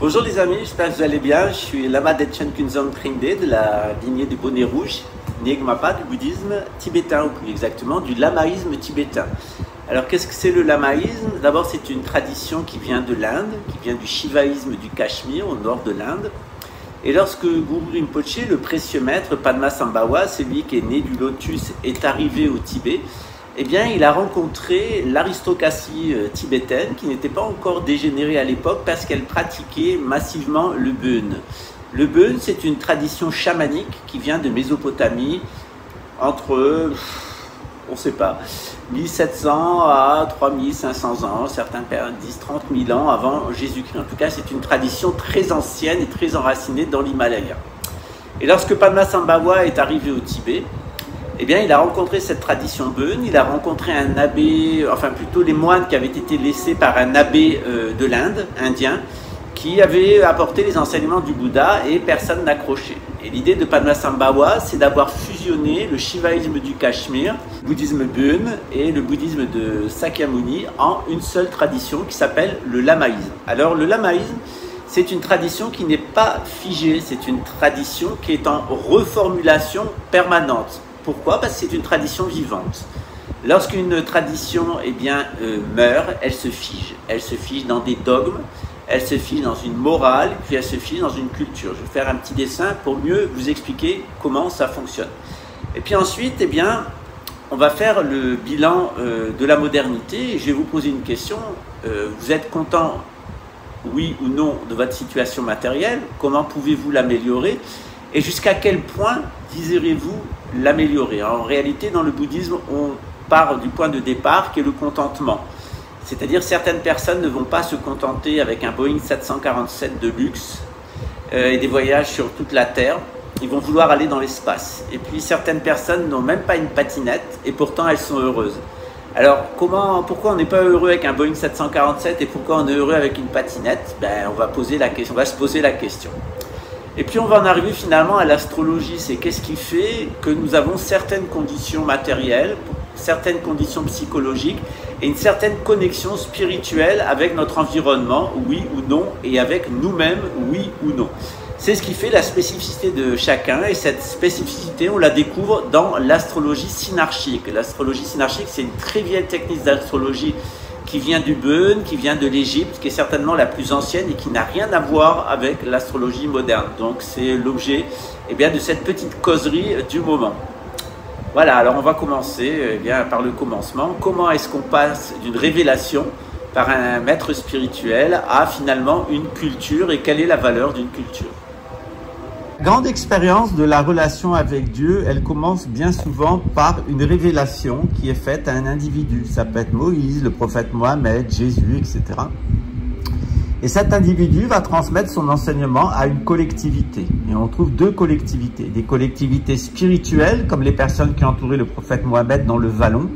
Bonjour les amis, j'espère que vous allez bien. Je suis Lama Detchen Kunzang Trengde de la lignée du bonnet rouge, Nyingmapa, du bouddhisme tibétain, ou plus exactement du lamaïsme tibétain. Alors qu'est-ce que c'est le lamaïsme? D'abord c'est une tradition qui vient de l'Inde, qui vient du shivaïsme du Cachemire, au nord de l'Inde. Et lorsque Guru Rinpoche, le précieux maître Padmasambhava, celui qui est né du lotus, est arrivé au Tibet, eh bien, il a rencontré l'aristocratie tibétaine qui n'était pas encore dégénérée à l'époque parce qu'elle pratiquait massivement le Bön. Le Bön, c'est une tradition chamanique qui vient de Mésopotamie entre, on ne sait pas, 1700 à 3500 ans, certains disent 30 000 ans avant Jésus-Christ. En tout cas, c'est une tradition très ancienne et très enracinée dans l'Himalaya. Et lorsque Padmasambhava est arrivé au Tibet, eh bien, il a rencontré cette tradition Bön, il a rencontré un abbé, enfin plutôt les moines qui avaient été laissés par un abbé de l'Inde, indien, qui avait apporté les enseignements du Bouddha et personne n'accrochait. Et l'idée de Padmasambhava, c'est d'avoir fusionné le shivaïsme du Cachemire, le bouddhisme Bön et le bouddhisme de Sakyamuni en une seule tradition qui s'appelle le lamaïsme. Alors le lamaïsme, c'est une tradition qui n'est pas figée, c'est une tradition qui est en reformulation permanente. Pourquoi? Parce que c'est une tradition vivante. Lorsqu'une tradition meurt, elle se fige. Elle se fige dans des dogmes, elle se fige dans une morale, puis elle se fige dans une culture. Je vais faire un petit dessin pour mieux vous expliquer comment ça fonctionne. Et puis ensuite, on va faire le bilan de la modernité. Et je vais vous poser une question. Vous êtes content, oui ou non, de votre situation matérielle? Comment pouvez-vous l'améliorer? Et jusqu'à quel point désirez-vous l'améliorer? En réalité, dans le bouddhisme, on part du point de départ qui est le contentement. C'est-à-dire certaines personnes ne vont pas se contenter avec un Boeing 747 de luxe et des voyages sur toute la Terre. Ils vont vouloir aller dans l'espace. Et puis certaines personnes n'ont même pas une patinette et pourtant elles sont heureuses. Alors pourquoi on n'est pas heureux avec un Boeing 747 et pourquoi on est heureux avec une patinette? On va se poser la question. Et puis on va en arriver finalement à l'astrologie. C'est qu'est-ce qui fait que nous avons certaines conditions matérielles, certaines conditions psychologiques et une certaine connexion spirituelle avec notre environnement, oui ou non, et avec nous-mêmes, oui ou non. C'est ce qui fait la spécificité de chacun, et cette spécificité, on la découvre dans l'astrologie synarchique. L'astrologie synarchique, c'est une très vieille technique d'astrologie qui vient du Bön, qui vient de l'Égypte, qui est certainement la plus ancienne et qui n'a rien à voir avec l'astrologie moderne. Donc c'est l'objet de cette petite causerie du moment. Voilà, alors on va commencer par le commencement. Comment est-ce qu'on passe d'une révélation par un maître spirituel à finalement une culture et quelle est la valeur d'une culture? La grande expérience de la relation avec Dieu, elle commence bien souvent par une révélation qui est faite à un individu. Ça peut être Moïse, le prophète Mohammed, Jésus, etc. Et cet individu va transmettre son enseignement à une collectivité. Et on trouve deux collectivités. Des collectivités spirituelles, comme les personnes qui ont entouré le prophète Mohammed dans le vallon,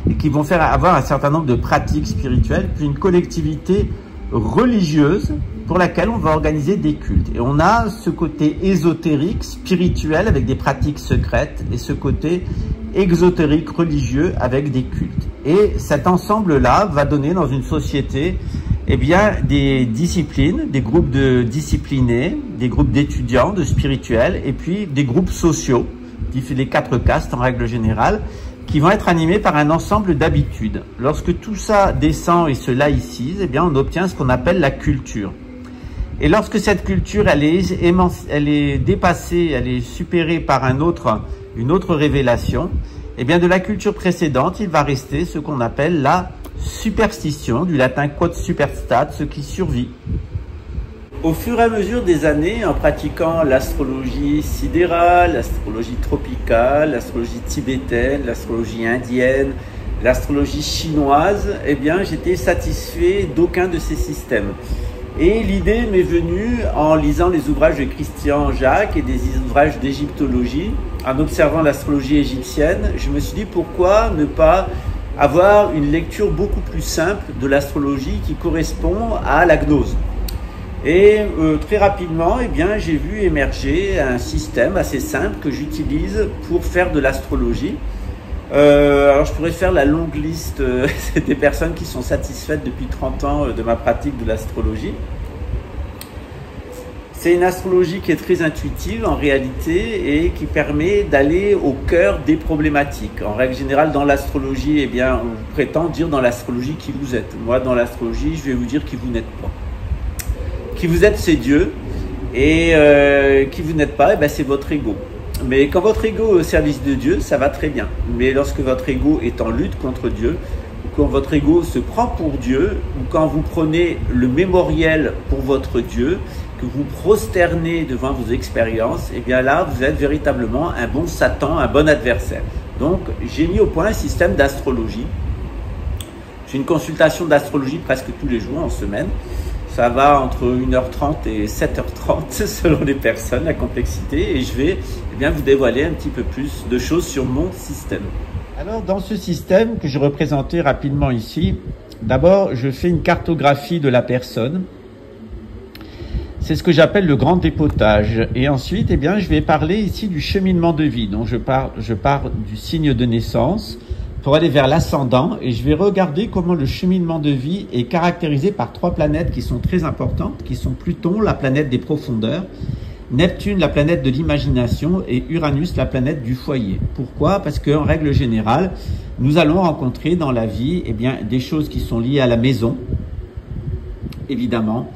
et qui vont avoir un certain nombre de pratiques spirituelles, puis une collectivité religieuse pour laquelle on va organiser des cultes. Et on a ce côté ésotérique, spirituel, avec des pratiques secrètes, et ce côté exotérique, religieux, avec des cultes. Et cet ensemble-là va donner dans une société des disciplines, des groupes de disciplinés, des groupes d'étudiants, de spirituels, et puis des groupes sociaux, les 4 castes en règle générale, qui vont être animés par un ensemble d'habitudes. Lorsque tout ça descend et se laïcise, on obtient ce qu'on appelle la culture. Et lorsque cette culture, elle est dépassée, elle est supérée par une autre révélation, de la culture précédente, il va rester ce qu'on appelle la superstition, du latin quod superstat, ce qui survit. Au fur et à mesure des années, en pratiquant l'astrologie sidérale, l'astrologie tropicale, l'astrologie tibétaine, l'astrologie indienne, l'astrologie chinoise, j'étais satisfait d'aucun de ces systèmes. Et l'idée m'est venue en lisant les ouvrages de Christian Jacques et des ouvrages d'égyptologie, en observant l'astrologie égyptienne. Je me suis dit pourquoi ne pas avoir une lecture beaucoup plus simple de l'astrologie qui correspond à la gnose. Et très rapidement, j'ai vu émerger un système assez simple que j'utilise pour faire de l'astrologie. Alors je pourrais faire la longue liste des personnes qui sont satisfaites depuis 30 ans de ma pratique de l'astrologie. C'est une astrologie qui est très intuitive en réalité et qui permet d'aller au cœur des problématiques. En règle générale, dans l'astrologie, eh bien, on prétend dire dans l'astrologie qui vous êtes. Moi, dans l'astrologie, je vais vous dire qui vous n'êtes pas. Qui vous êtes, c'est Dieu. Et qui vous n'êtes pas, eh bien, c'est votre ego. Mais quand votre ego est au service de Dieu, ça va très bien. Mais lorsque votre ego est en lutte contre Dieu, ou quand votre ego se prend pour Dieu, ou quand vous prenez le mémoriel pour votre Dieu, que vous prosternez devant vos expériences, eh bien là, vous êtes véritablement un bon Satan, un bon adversaire. Donc, j'ai mis au point un système d'astrologie. J'ai une consultation d'astrologie presque tous les jours en semaine. Ça va entre 1h30 et 7h30 selon les personnes, la complexité. Et je vais vous dévoiler un petit peu plus de choses sur mon système. Alors, dans ce système que je représentais rapidement ici, d'abord, je fais une cartographie de la personne. C'est ce que j'appelle le grand dépotage. Et ensuite, je vais parler ici du cheminement de vie. Donc, je pars du signe de naissance pour aller vers l'ascendant et je vais regarder comment le cheminement de vie est caractérisé par 3 planètes qui sont très importantes, qui sont Pluton, la planète des profondeurs, Neptune, la planète de l'imagination et Uranus, la planète du foyer. Pourquoi? Parce qu'en règle générale, nous allons rencontrer dans la vie des choses qui sont liées à la maison, évidemment,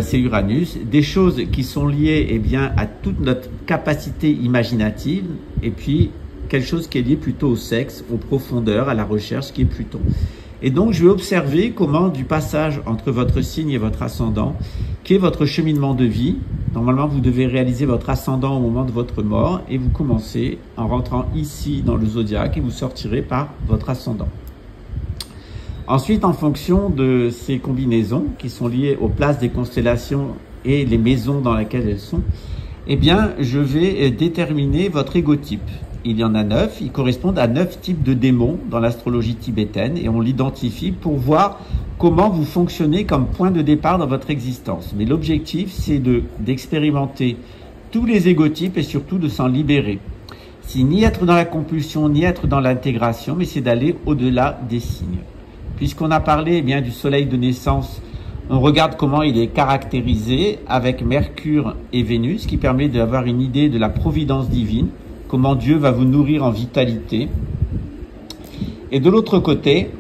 c'est Uranus, des choses qui sont liées à toute notre capacité imaginative et puis quelque chose qui est lié plutôt au sexe, aux profondeurs, à la recherche, qui est Pluton. Et donc, je vais observer comment, du passage entre votre signe et votre ascendant, qui est votre cheminement de vie. Normalement, vous devez réaliser votre ascendant au moment de votre mort et vous commencez en rentrant ici dans le zodiaque et vous sortirez par votre ascendant. Ensuite, en fonction de ces combinaisons qui sont liées aux places des constellations et les maisons dans lesquelles elles sont, je vais déterminer votre égotype. Il y en a 9, ils correspondent à 9 types de démons dans l'astrologie tibétaine et on l'identifie pour voir comment vous fonctionnez comme point de départ dans votre existence. Mais l'objectif, c'est d'expérimenter tous les égotypes et surtout de s'en libérer. C'est ni être dans la compulsion, ni être dans l'intégration, mais c'est d'aller au-delà des signes. Puisqu'on a parlé du soleil de naissance, on regarde comment il est caractérisé avec Mercure et Vénus, qui permet d'avoir une idée de la providence divine, comment Dieu va vous nourrir en vitalité. Et de l'autre côté,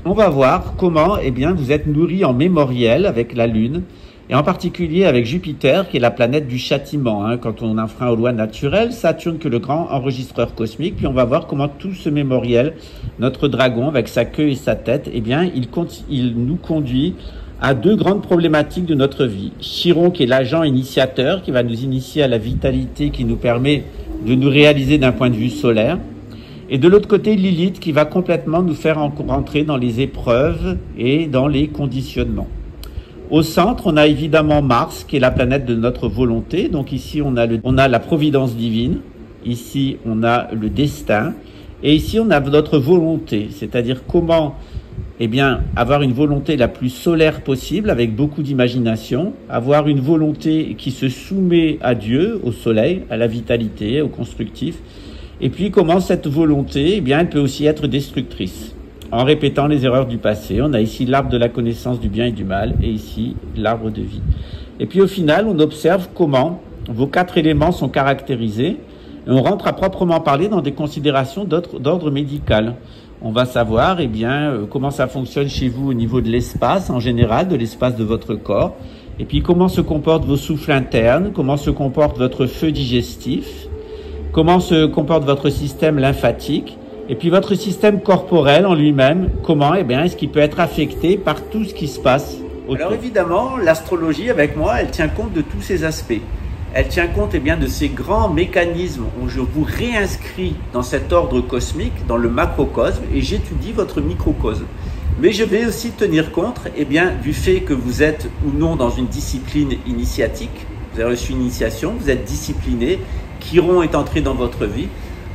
on va voir comment vous êtes nourri en mémoriel avec la Lune, et en particulier avec Jupiter, qui est la planète du châtiment. Quand on enfreint aux lois naturelles, Saturne qui est le grand enregistreur cosmique, puis on va voir comment tout ce mémoriel, notre dragon avec sa queue et sa tête, il nous conduit à 2 grandes problématiques de notre vie. Chiron, qui est l'agent initiateur, qui va nous initier à la vitalité, qui nous permet de nous réaliser d'un point de vue solaire. Et de l'autre côté, Lilith, qui va complètement nous faire rentrer dans les épreuves et dans les conditionnements. Au centre, on a évidemment Mars, qui est la planète de notre volonté. Donc ici, on a la providence divine. Ici, on a le destin. Et ici, on a notre volonté, c'est-à-dire comment avoir une volonté la plus solaire possible, avec beaucoup d'imagination, avoir une volonté qui se soumet à Dieu, au soleil, à la vitalité, au constructif, et puis comment cette volonté, elle peut aussi être destructrice, en répétant les erreurs du passé. On a ici l'arbre de la connaissance du bien et du mal, et ici l'arbre de vie. Et puis au final, on observe comment vos 4 éléments sont caractérisés, et on rentre à proprement parler dans des considérations d'ordre médical. On va savoir comment ça fonctionne chez vous au niveau de l'espace en général, de l'espace de votre corps, et puis comment se comportent vos souffles internes, comment se comporte votre feu digestif, comment se comporte votre système lymphatique, et puis votre système corporel en lui-même, comment est-ce qu'il peut être affecté par tout ce qui se passe autour. Alors évidemment, l'astrologie avec moi, elle tient compte de tous ces aspects. Elle tient compte de ces grands mécanismes où je vous réinscris dans cet ordre cosmique, dans le macrocosme, et j'étudie votre microcosme. Mais je vais aussi tenir compte du fait que vous êtes ou non dans une discipline initiatique. Vous avez reçu une initiation, vous êtes discipliné, Chiron est entré dans votre vie.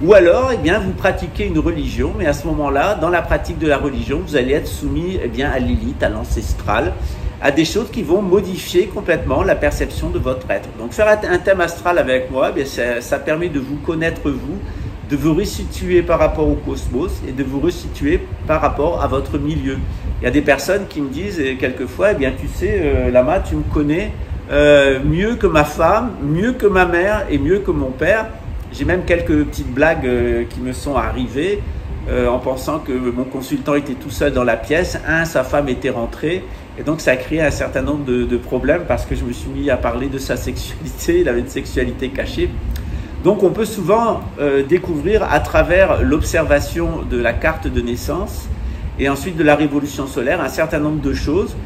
Ou alors, vous pratiquez une religion, mais à ce moment-là, dans la pratique de la religion, vous allez être soumis à l'élite, à l'ancestral, à des choses qui vont modifier complètement la perception de votre être. Donc faire un thème astral avec moi, ça permet de vous connaître vous, de vous resituer par rapport au cosmos et de vous resituer par rapport à votre milieu. Il y a des personnes qui me disent quelquefois, eh bien tu sais, Lama, tu me connais mieux que ma femme, mieux que ma mère et mieux que mon père. J'ai même quelques petites blagues qui me sont arrivées en pensant que mon consultant était tout seul dans la pièce. Sa femme était rentrée. Et donc ça a créé un certain nombre de problèmes parce que je me suis mis à parler de sa sexualité. Il avait une sexualité cachée. Donc on peut souvent découvrir à travers l'observation de la carte de naissance et ensuite de la révolution solaire un certain nombre de choses.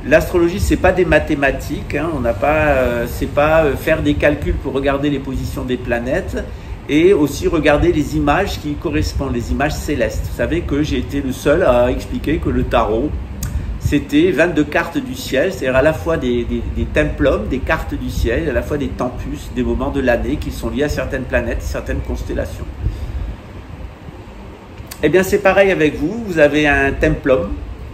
L'astrologie, c'est pas des mathématiques, hein, on n'a pas, c'est pas faire des calculs pour regarder les positions des planètes et aussi regarder les images qui correspondent, les images célestes. Vous savez que j'ai été le seul à expliquer que le tarot, c'était 22 cartes du ciel, c'est-à-dire à la fois des templums, des cartes du ciel, à la fois des tempus, des moments de l'année qui sont liés à certaines planètes, certaines constellations. Eh bien, c'est pareil avec vous, vous avez un templum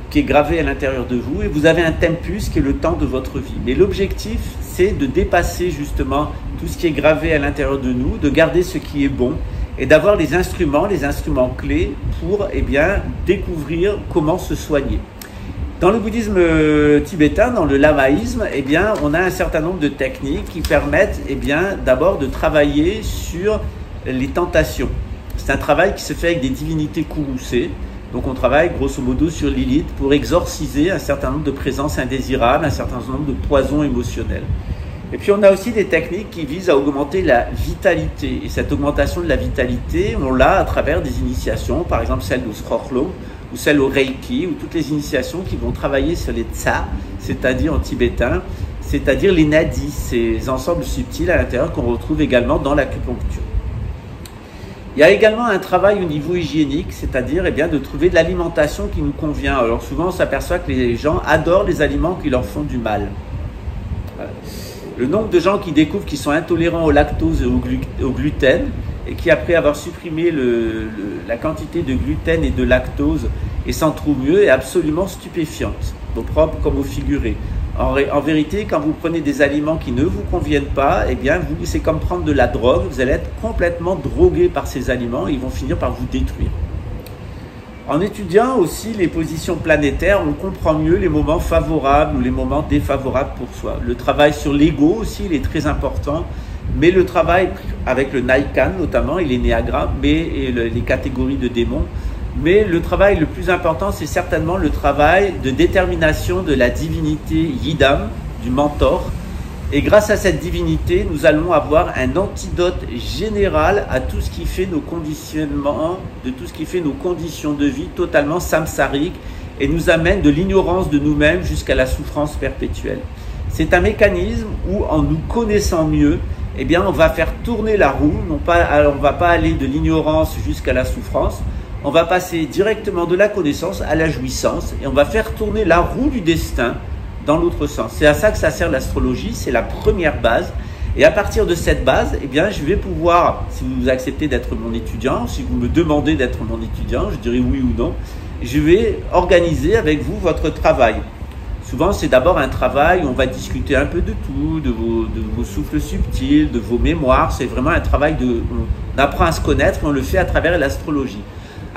qui est gravé à l'intérieur de vous et vous avez un tempus qui est le temps de votre vie. Mais l'objectif, c'est de dépasser justement tout ce qui est gravé à l'intérieur de nous, de garder ce qui est bon et d'avoir les instruments clés pour découvrir comment se soigner. Dans le bouddhisme tibétain, dans le lamaïsme, on a un certain nombre de techniques qui permettent d'abord de travailler sur les tentations. C'est un travail qui se fait avec des divinités courroucées. Donc on travaille grosso modo sur Lilith pour exorciser un certain nombre de présences indésirables, un certain nombre de poisons émotionnels. Et puis on a aussi des techniques qui visent à augmenter la vitalité. Et cette augmentation de la vitalité, on l'a à travers des initiations, par exemple celle au Srokhlom ou celle au Reiki, ou toutes les initiations qui vont travailler sur les tsa, c'est-à-dire en tibétain, c'est-à-dire les nadis, ces ensembles subtils à l'intérieur qu'on retrouve également dans l'acupuncture. Il y a également un travail au niveau hygiénique, c'est-à-dire de trouver de l'alimentation qui nous convient. Alors souvent on s'aperçoit que les gens adorent les aliments qui leur font du mal. Le nombre de gens qui découvrent qu'ils sont intolérants au lactose et au gluten et qui après avoir supprimé la quantité de gluten et de lactose et s'en trouvent mieux est absolument stupéfiante, au propre comme au figuré. En vérité, quand vous prenez des aliments qui ne vous conviennent pas, c'est comme prendre de la drogue, vous allez être complètement drogué par ces aliments et ils vont finir par vous détruire. En étudiant aussi les positions planétaires, on comprend mieux les moments favorables ou les moments défavorables pour soi. Le travail sur l'ego aussi, il est très important, mais le travail avec le Naikan notamment, et les néagrammes, et les catégories de démons, mais le travail le plus important, c'est certainement le travail de détermination de la divinité Yidam, du mentor. Et grâce à cette divinité, nous allons avoir un antidote général à tout ce qui fait nos conditionnements, de tout ce qui fait nos conditions de vie totalement samsariques et nous amène de l'ignorance de nous-mêmes jusqu'à la souffrance perpétuelle. C'est un mécanisme où, en nous connaissant mieux, on va faire tourner la roue. On ne va pas aller de l'ignorance jusqu'à la souffrance. On va passer directement de la connaissance à la jouissance et on va faire tourner la roue du destin dans l'autre sens. C'est à ça que ça sert l'astrologie, c'est la première base. Et à partir de cette base, je vais pouvoir, si vous acceptez d'être mon étudiant, si vous me demandez d'être mon étudiant, je dirais oui ou non, je vais organiser avec vous votre travail. Souvent, c'est d'abord un travail où on va discuter un peu de tout, de vos souffles subtils, de vos mémoires. C'est vraiment un travail on apprend à se connaître et on le fait à travers l'astrologie.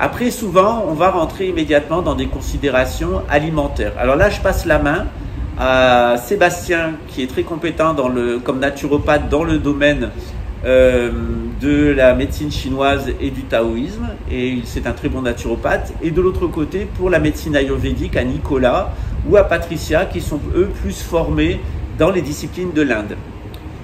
Après, souvent, on va rentrer immédiatement dans des considérations alimentaires. Alors là, je passe la main à Sébastien, qui est très compétent comme naturopathe dans le domaine de la médecine chinoise et du taoïsme. Et c'est un très bon naturopathe. Et de l'autre côté, pour la médecine ayurvédique, à Nicolas ou à Patricia, qui sont eux plus formés dans les disciplines de l'Inde.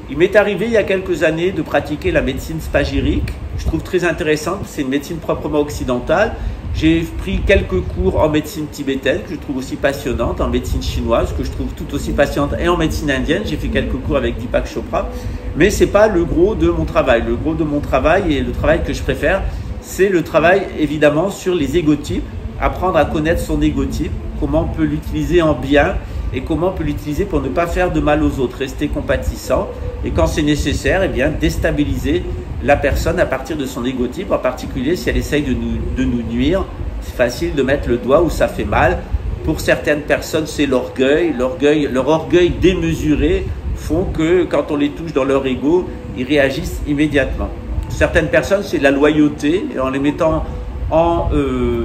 Il m'est arrivé il y a quelques années de pratiquer la médecine spagyrique. Je trouve très intéressante, c'est une médecine proprement occidentale. J'ai pris quelques cours en médecine tibétaine que je trouve aussi passionnante, en médecine chinoise que je trouve tout aussi passionnante et en médecine indienne. J'ai fait quelques cours avec Deepak Chopra, mais ce n'est pas le gros de mon travail. Le gros de mon travail et le travail que je préfère, c'est le travail évidemment sur les égotypes, apprendre à connaître son égotype, comment on peut l'utiliser en bien et comment on peut l'utiliser pour ne pas faire de mal aux autres, rester compatissant et quand c'est nécessaire, déstabiliser la personne à partir de son égotype, en particulier si elle essaye de nous nuire. C'est facile de mettre le doigt où ça fait mal. Pour certaines personnes, c'est l'orgueil. Leur orgueil démesuré font que quand on les touche dans leur ego, ils réagissent immédiatement. certaines personnes, c'est la loyauté, et en les mettant en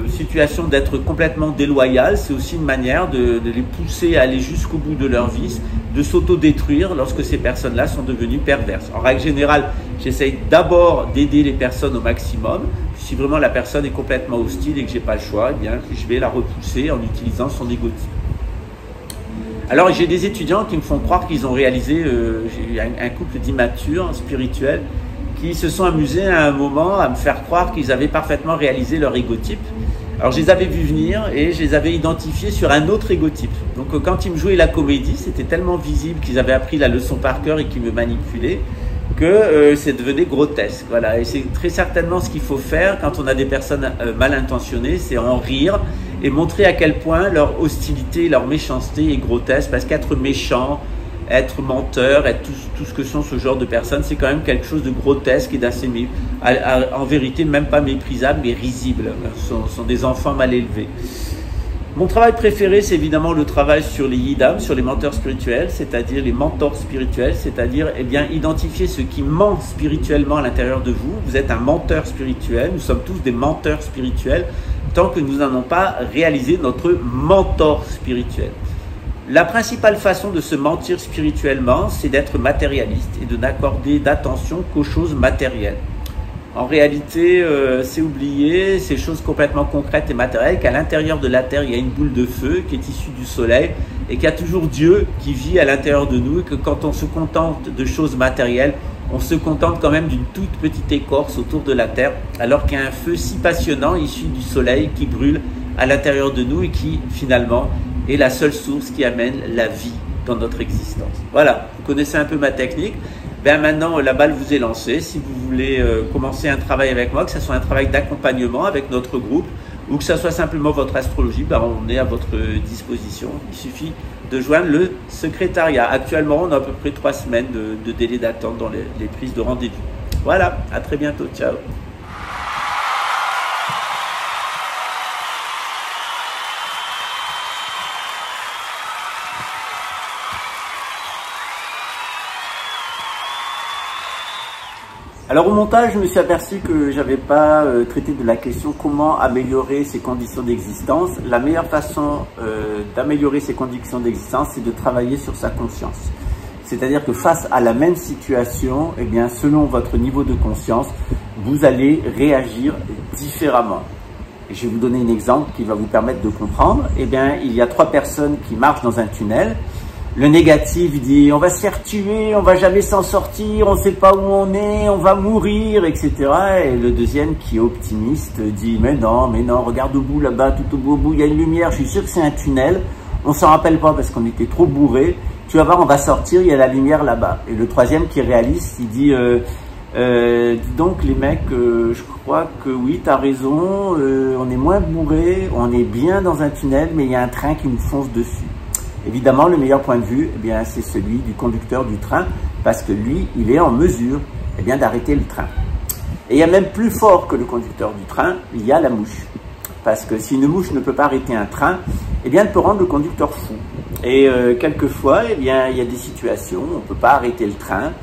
situation d'être complètement déloyales, c'est aussi une manière de les pousser à aller jusqu'au bout de leur vie, de s'auto-détruire lorsque ces personnes-là sont devenues perverses. En règle générale, j'essaye d'abord d'aider les personnes au maximum. Si vraiment la personne est complètement hostile et que j'ai pas le choix, eh bien, je vais la repousser en utilisant son égotisme. Alors j'ai des étudiants qui me font croire qu'ils ont réalisé, j'ai un couple d'immatures spirituels qui se sont amusés à un moment à me faire croire qu'ils avaient parfaitement réalisé leur égotype. Alors je les avais vus venir et je les avais identifiés sur un autre égotype. Donc quand ils me jouaient la comédie, c'était tellement visible qu'ils avaient appris la leçon par cœur et qu'ils me manipulaient que c'est devenu grotesque. Voilà. Et c'est très certainement ce qu'il faut faire quand on a des personnes mal intentionnées, c'est en rire et montrer à quel point leur hostilité, leur méchanceté est grotesque, parce qu'être méchant, être menteur, être tout ce que sont ce genre de personnes, c'est quand même quelque chose de grotesque et d'assez, en vérité, même pas méprisable, mais risible. Ce sont des enfants mal élevés. Mon travail préféré, c'est évidemment le travail sur les yidam, sur les menteurs spirituels, c'est-à-dire les mentors spirituels, c'est-à-dire eh bien, identifier ce qui ment spirituellement à l'intérieur de vous. Vous êtes un menteur spirituel, nous sommes tous des menteurs spirituels, tant que nous n'en avons pas réalisé notre mentor spirituel. La principale façon de se mentir spirituellement, c'est d'être matérialiste et de n'accorder d'attention qu'aux choses matérielles. En réalité, c'est oublier ces choses complètement concrètes et matérielles, qu'à l'intérieur de la Terre, il y a une boule de feu qui est issue du soleil et qu'il y a toujours Dieu qui vit à l'intérieur de nous, et que quand on se contente de choses matérielles, on se contente quand même d'une toute petite écorce autour de la Terre, alors qu'il y a un feu si passionnant issu du soleil qui brûle à l'intérieur de nous et qui, finalement, est la seule source qui amène la vie dans notre existence. Voilà, vous connaissez un peu ma technique. Ben maintenant, la balle vous est lancée. Si vous voulez commencer un travail avec moi, que ce soit un travail d'accompagnement avec notre groupe ou que ce soit simplement votre astrologie, ben on est à votre disposition. Il suffit de joindre le secrétariat. Actuellement, on a à peu près 3 semaines de délai d'attente dans les prises de rendez-vous. Voilà, à très bientôt. Ciao. Alors au montage, je me suis aperçu que j'avais pas traité de la question comment améliorer ses conditions d'existence. La meilleure façon d'améliorer ses conditions d'existence, c'est de travailler sur sa conscience. C'est-à-dire que face à la même situation, eh bien, selon votre niveau de conscience, vous allez réagir différemment. Et je vais vous donner un exemple qui va vous permettre de comprendre. Eh bien, il y a 3 personnes qui marchent dans un tunnel. Le négatif dit « on va se faire tuer, on va jamais s'en sortir, on ne sait pas où on est, on va mourir, etc. » Et le deuxième qui est optimiste dit « mais non, regarde au bout là-bas, tout au bout, il y a une lumière, je suis sûr que c'est un tunnel, on s'en rappelle pas parce qu'on était trop bourrés, tu vas voir, on va sortir, il y a la lumière là-bas. » Et le troisième qui est réaliste, il dit dis donc les mecs, je crois que oui, tu as raison, on est moins bourrés, on est bien dans un tunnel, mais il y a un train qui nous fonce dessus. » Évidemment, le meilleur point de vue, eh bien, c'est celui du conducteur du train, parce que lui, il est en mesure, eh bien, d'arrêter le train. Et il y a même plus fort que le conducteur du train, il y a la mouche. Parce que si une mouche ne peut pas arrêter un train, eh bien, elle peut rendre le conducteur fou. Et quelquefois, eh bien, il y a des situations où on ne peut pas arrêter le train,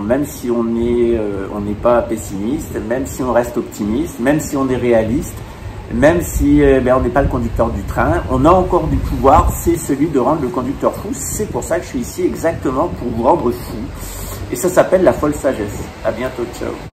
même si on n'est pas pessimiste, même si on reste optimiste, même si on est réaliste, même si on n'est pas le conducteur du train, on a encore du pouvoir, c'est celui de rendre le conducteur fou. C'est pour ça que je suis ici exactement pour vous rendre fou. Et ça s'appelle la folle sagesse. À bientôt, ciao.